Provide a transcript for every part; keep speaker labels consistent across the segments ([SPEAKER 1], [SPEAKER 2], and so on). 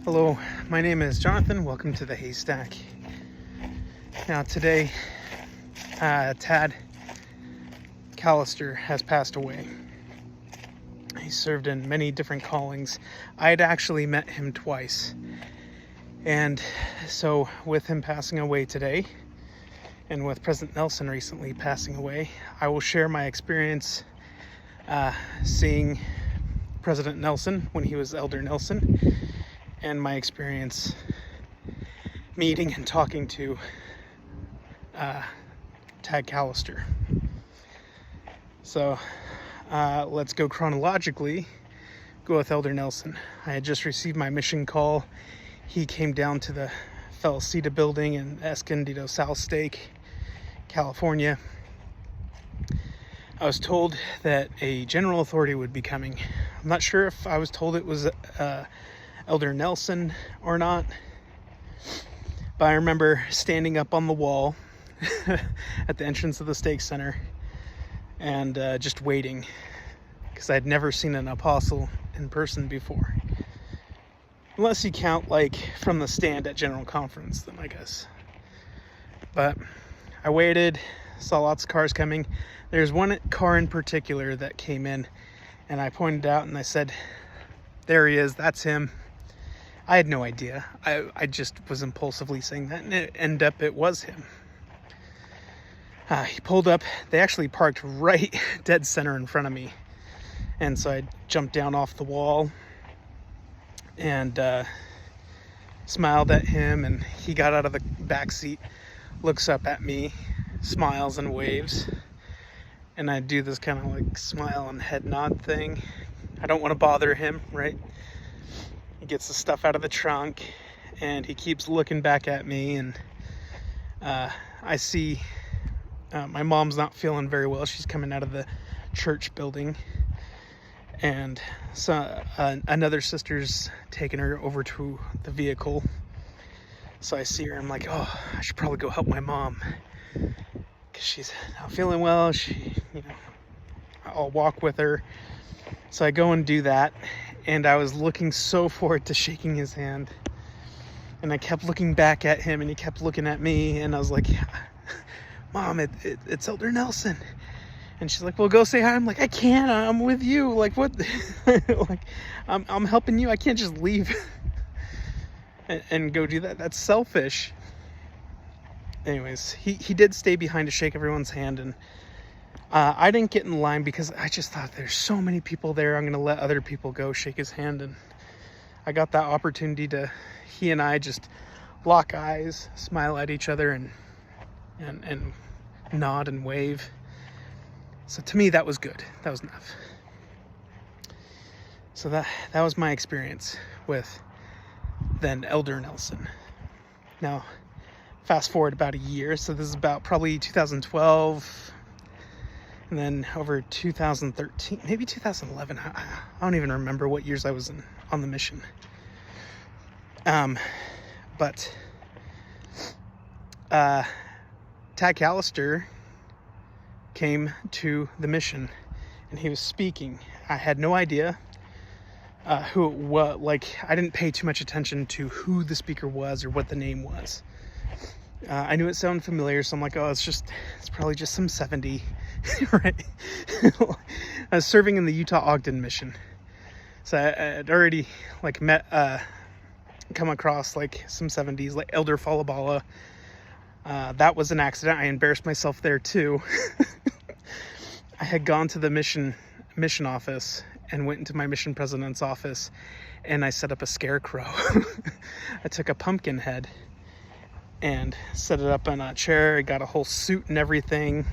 [SPEAKER 1] Hello, my name is Jonathan. Welcome to the Haystack. Now today, Tad Callister has passed away. He served in many different callings. I had actually met him twice. And so with him passing away today, and with President Nelson recently passing away, I will share my experience seeing President Nelson when he was Elder Nelson, and my experience meeting and talking to Tad Callister. So let's go chronologically. Go with Elder Nelson. I had just received my mission call. He came down to the Felicita building in Escondido South Stake, California. I was told that a general authority would be coming. I'm not sure if I was told it was Elder Nelson or not, but I remember standing up on the wall at the entrance of the stake center and just waiting, because I'd never seen an apostle in person before, unless you count like from the stand at General Conference, then I guess. But I waited, saw lots of cars coming. There's one car in particular that came in, and I pointed out and I said, "There he is, that's him." I had no idea. I just was impulsively saying that, and it was him. He pulled up. They actually parked right dead center in front of me. And so I jumped down off the wall and smiled at him, and he got out of the back seat, looks up at me, smiles and waves. And I do this kind of like smile and head nod thing. I don't want to bother him, right? He gets the stuff out of the trunk and he keeps looking back at me, and I see my mom's not feeling very well. She's coming out of the church building, and so another sister's taking her over to the vehicle. So I see her, I'm like, oh, I should probably go help my mom, because she's not feeling well. I'll walk with her. So I go and do that, and I was looking so forward to shaking his hand, and I kept looking back at him, and he kept looking at me, and I was like, Mom, it's Elder Nelson. And she's like, well, go say hi. I'm like, I can't, I'm with you. Like, what? Like, I'm helping you. I can't just leave and go do that. That's selfish. Anyways, he did stay behind to shake everyone's hand, and I didn't get in line because I just thought there's so many people there. I'm going to let other people go shake his hand. And I got that opportunity to, he and I just lock eyes, smile at each other, and nod and wave. So to me, that was good. That was enough. So that was my experience with then Elder Nelson. Now, fast forward about a year. So this is about probably 2012. And then over 2013, maybe 2011. I don't even remember what years I was on the mission. But Tad Callister came to the mission, and he was speaking. I had no idea who it was. Like, I didn't pay too much attention to who the speaker was or what the name was. I knew it sounded familiar, so I'm like, oh, it's probably just some 70, right? I was serving in the Utah Ogden mission, so I had already like come across like some 70s, like Elder Falabala. That was an accident. I embarrassed myself there too. I had gone to the mission office and went into my mission president's office, and I set up a scarecrow. I took a pumpkin head and set it up on a chair. I got a whole suit and everything,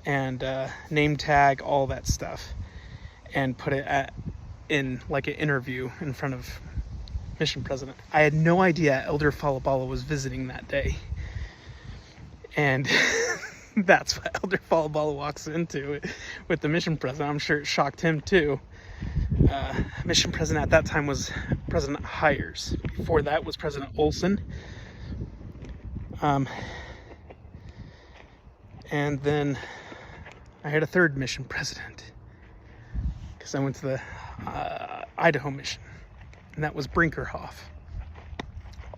[SPEAKER 1] and name tag, all that stuff, and put it in like an interview in front of mission president. I had no idea Elder Falabala was visiting that day. And that's what Elder Falabala walks into with the mission president. I'm sure it shocked him too. Mission president at that time was President Hires. Before that was President Olson. And then I had a third mission president, because I went to the Idaho mission. and that was Brinkerhoff.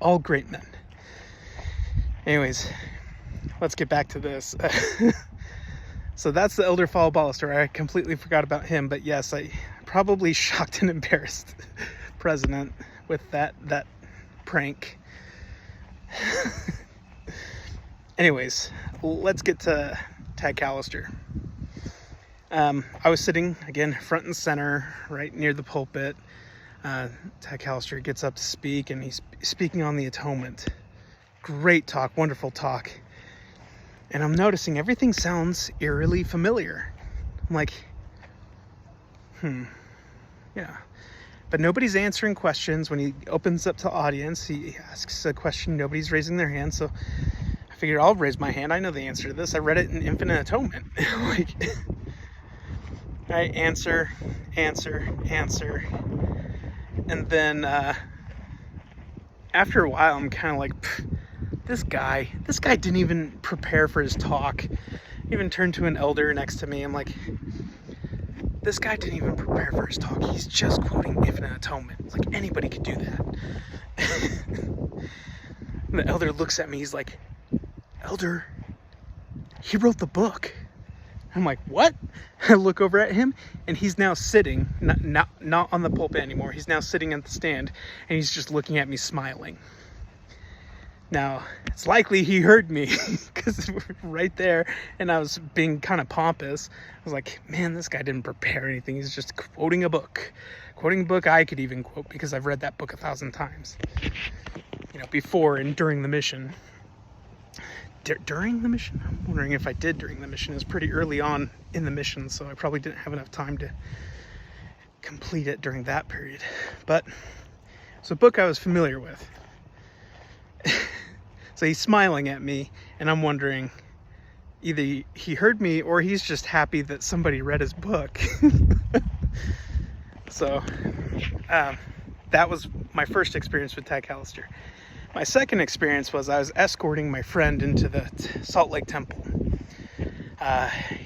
[SPEAKER 1] All great men. Anyways, let's get back to this. So that's the Elder Foibles story. I completely forgot about him, but yes, I probably shocked and embarrassed President with that prank. Anyways, let's get to Tad Callister. I was sitting, again, front and center, right near the pulpit. Tad Callister gets up to speak, and he's speaking on the atonement. Great talk, wonderful talk. And I'm noticing everything sounds eerily familiar. I'm like, yeah. But nobody's answering questions. When he opens up to audience, he asks a question. Nobody's raising their hand, so I figured I'll raise my hand. I know the answer to this. I read it in Infinite Atonement. Like, I answer. And then after a while, I'm kind of like, this guy didn't even prepare for his talk. He even turned to an elder next to me. I'm like, this guy didn't even prepare for his talk. He's just quoting Infinite Atonement. It's like, anybody could do that. And the elder looks at me. He's like, Elder, he wrote the book. I'm like, what? I look over at him, and he's now sitting, not on the pulpit anymore. He's now sitting at the stand, and he's just looking at me smiling. Now, it's likely he heard me, because we're right there, and I was being kind of pompous. I was like, man, this guy didn't prepare anything. He's just quoting a book. Quoting a book I could even quote, because I've read that book 1,000 times. You know, before and during the mission. During the mission? I'm wondering if I did during the mission. It was pretty early on in the mission, so I probably didn't have enough time to complete it during that period. But it's a book I was familiar with. So he's smiling at me, and I'm wondering, either he heard me or he's just happy that somebody read his book. So that was my first experience with Tad Callister. My second experience was I was escorting my friend into the Salt Lake Temple.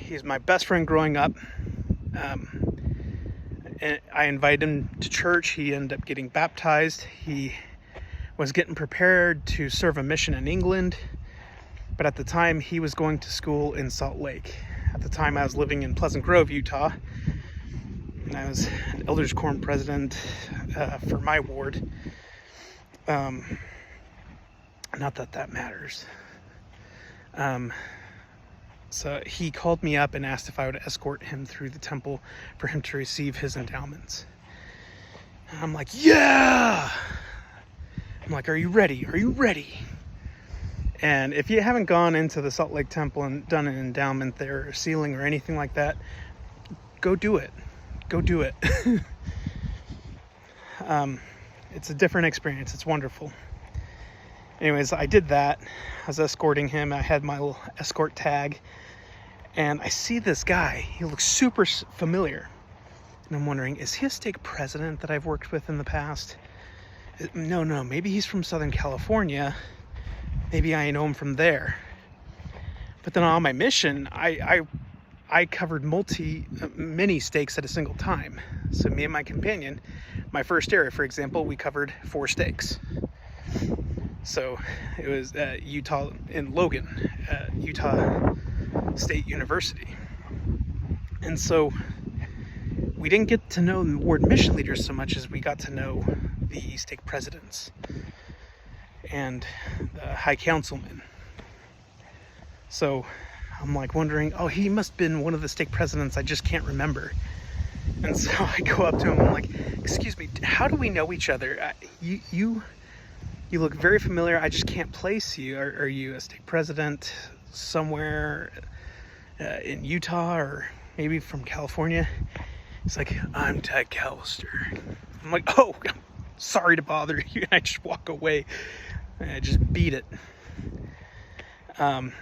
[SPEAKER 1] He's my best friend growing up. And I invited him to church. He ended up getting baptized. He was getting prepared to serve a mission in England. But at the time, he was going to school in Salt Lake. At the time, I was living in Pleasant Grove, Utah. And I was an Elders Quorum president for my ward. Not that that matters. So he called me up and asked if I would escort him through the temple for him to receive his endowments. And I'm like, yeah! I'm like, are you ready? Are you ready? And if you haven't gone into the Salt Lake Temple and done an endowment there, or sealing or anything like that, go do it. Go do it. It's a different experience. It's wonderful. Anyways, I did that. I was escorting him. I had my little escort tag. And I see this guy. He looks super familiar. And I'm wondering, is he a stake president that I've worked with in the past? No. Maybe he's from Southern California. Maybe I know him from there. But then on my mission, I covered many stakes at a single time. So me and my companion, my first area, for example, we covered 4 stakes. So it was Utah in Logan, Utah State University. And so we didn't get to know the ward mission leaders so much as we got to know the stake presidents and the high councilmen. So I'm like wondering, oh, he must have been one of the stake presidents, I just can't remember. And so I go up to him, I'm like, excuse me, how do we know each other? You look very familiar, I just can't place you. Are you a stake president somewhere in Utah or maybe from California? He's like, I'm Tad Callister. I'm like, oh, sorry to bother you. I just walk away. I just beat it. From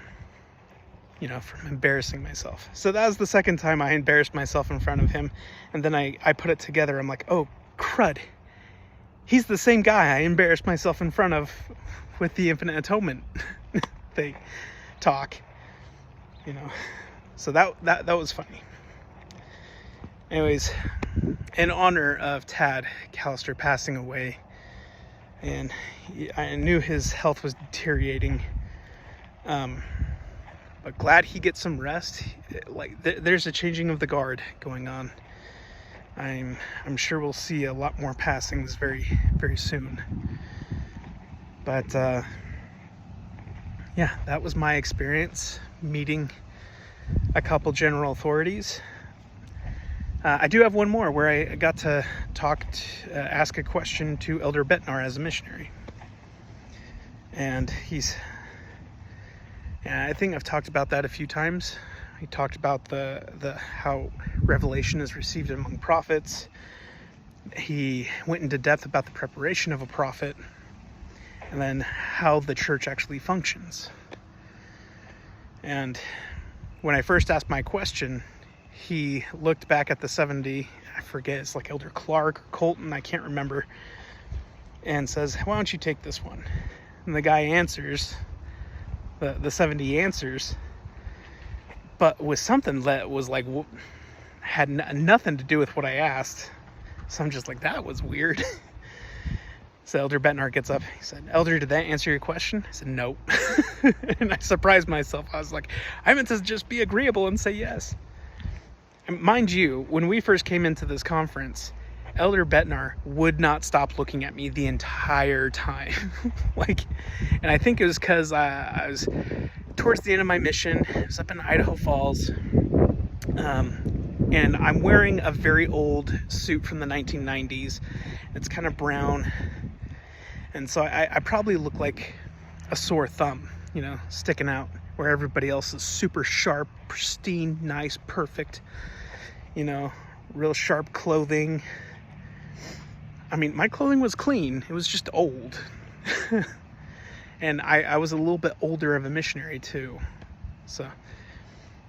[SPEAKER 1] embarrassing myself. So that was the second time I embarrassed myself in front of him. And then I put it together. I'm like, oh, crud. He's the same guy I embarrassed myself in front of with the Infinite Atonement talk. So that was funny. Anyways, in honor of Tad Callister passing away, and I knew his health was deteriorating, but glad he gets some rest. Like there's a changing of the guard going on. I'm sure we'll see a lot more passings very, very soon. But yeah, that was my experience meeting a couple general authorities. I do have one more where I got to ask a question to Elder Betnar as a missionary. And I think I've talked about that a few times. He talked about the how revelation is received among prophets. He went into depth about the preparation of a prophet, and then how the church actually functions. And when I first asked my question, he looked back at the 70, I forget, it's like Elder Clark or Colton, I can't remember, and says, why don't you take this one? And the guy answers, the 70 answers, but with something that was like, had nothing to do with what I asked. So I'm just like, that was weird. So Elder Betnar gets up. He said, Elder, did that answer your question? I said, nope. And I surprised myself. I was like, I meant to just be agreeable and say yes. And mind you, when we first came into this conference, Elder Betnar would not stop looking at me the entire time. And I think it was because I was towards the end of my mission. I was up in Idaho Falls. And I'm wearing a very old suit from the 1990s. It's kind of brown. And so I probably look like a sore thumb, sticking out, where everybody else is super sharp, pristine, nice, perfect, real sharp clothing. I mean, my clothing was clean. It was just old. And I was a little bit older of a missionary too. So,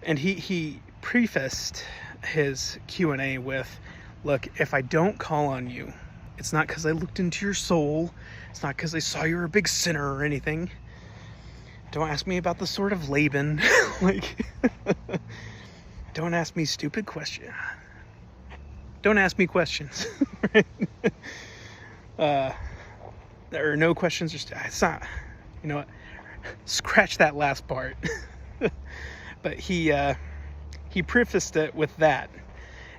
[SPEAKER 1] and he prefaced his Q&A with, look, if I don't call on you, it's not because I looked into your soul. It's not because I saw you were a big sinner or anything. Don't ask me about the sword of Laban. Don't ask me stupid questions. Don't ask me questions. There are no questions. It's not, you know what? Scratch that last part. But he prefaced it with that.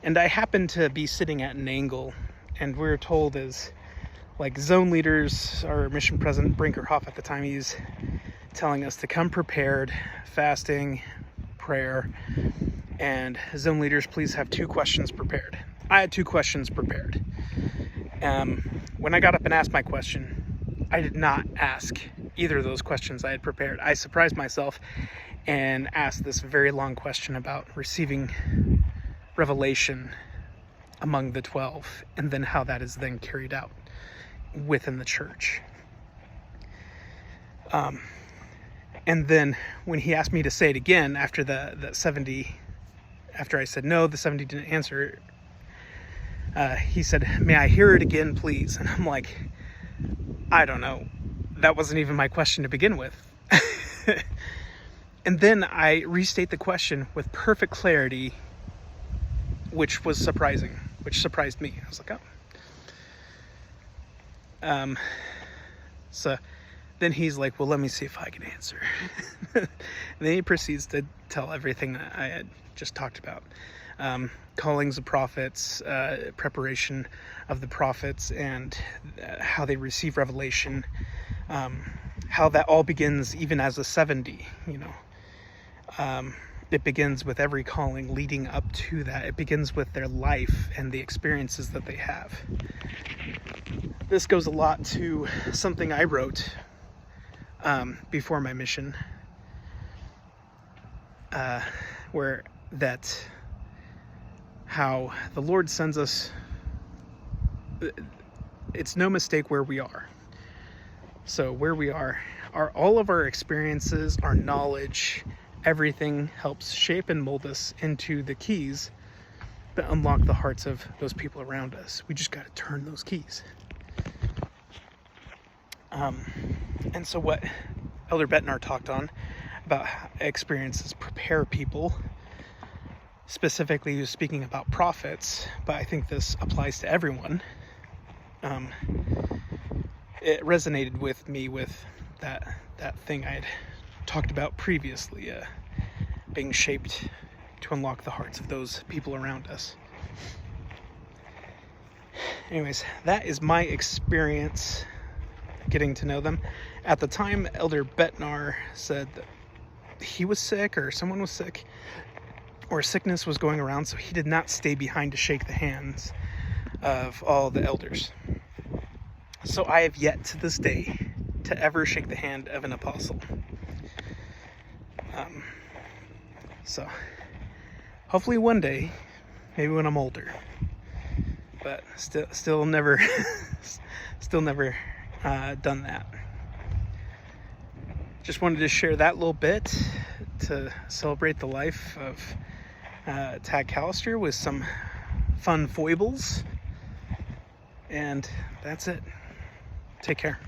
[SPEAKER 1] And I happened to be sitting at an angle, and we were told as zone leaders, our mission president Brinkerhoff at the time, he's telling us to come prepared, fasting, prayer, and zone leaders, please have 2 questions prepared. I had 2 questions prepared. When I got up and asked my question, I did not ask either of those questions I had prepared. I surprised myself and asked this very long question about receiving revelation among the 12, and then how that is then carried out within the church. And then when he asked me to say it again after the 70, after I said no, the 70 didn't answer, he said, may I hear it again, please? And I'm like, I don't know. That wasn't even my question to begin with. And then I restate the question with perfect clarity, which surprised me. I was like, oh. So then he's like, well, let me see if I can answer. And then he proceeds to tell everything that I had just talked about. Callings of prophets, preparation of the prophets, and how they receive revelation, how that all begins even as a 70, It begins with every calling leading up to that. It begins with their life and the experiences that they have. This goes a lot to something I wrote before my mission, how the Lord sends us. It's no mistake where we are. So where we are all of our experiences, our knowledge, everything helps shape and mold us into the keys that unlock the hearts of those people around us. We just got to turn those keys. And so what Elder Betnar talked on about experiences prepare people. specifically he was speaking about prophets, but I think this applies to everyone. It resonated with me with that thing I had talked about previously, being shaped to unlock the hearts of those people around us. Anyways, that is my experience getting to know them. At the time, Elder Betnar said that he was sick, or someone was sick, or sickness was going around, so he did not stay behind to shake the hands of all the elders. So I have yet to this day to ever shake the hand of an apostle. So hopefully one day, maybe when I'm older, but still never done that. Just wanted to share that little bit to celebrate the life of Tad Callister with some fun foibles. And that's it. Take care.